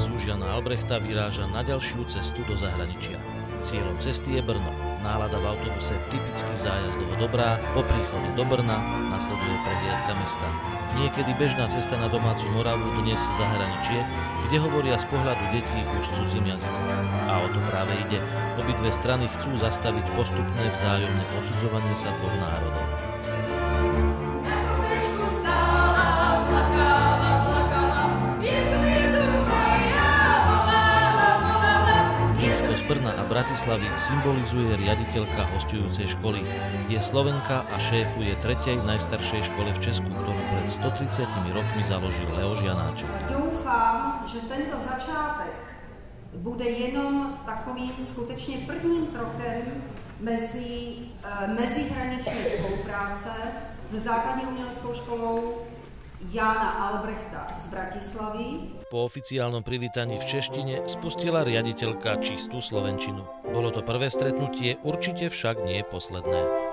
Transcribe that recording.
ZÚ Jana Albrechta vyráža na ďalšiu cestu do zahraničia. Cieľom cesty je Brno. Nálada v autobuse typicky zájazdovo dobrá, po príchode do Brna nasleduje prehliadka mesta. Niekedy bežná cesta na domácu Moravu, dnes zahraničie, kde hovoria z pohľadu detí už cudzím jazykom. A o to práve ide. Obidve strany chcú zastaviť postupné vzájomné odsudzovanie sa dvoch národov. Brna a Bratislavy symbolizuje riaditeľka hosťujúcej školy. Je Slovenka a šéfuje tretej najstaršej škole v Česku, ktorú pred 130 rokmi založil Leoš Janáček. Doufám, že tento začátek bude jenom takovým skutečně prvním krokem mezihraniční spolupráce se základní uměleckou školou Jana Albrechta z Bratislavy. Po oficiálnom privítaní v češtine spustila riaditeľka čistú slovenčinu. Bolo to prvé stretnutie, určite však nie posledné.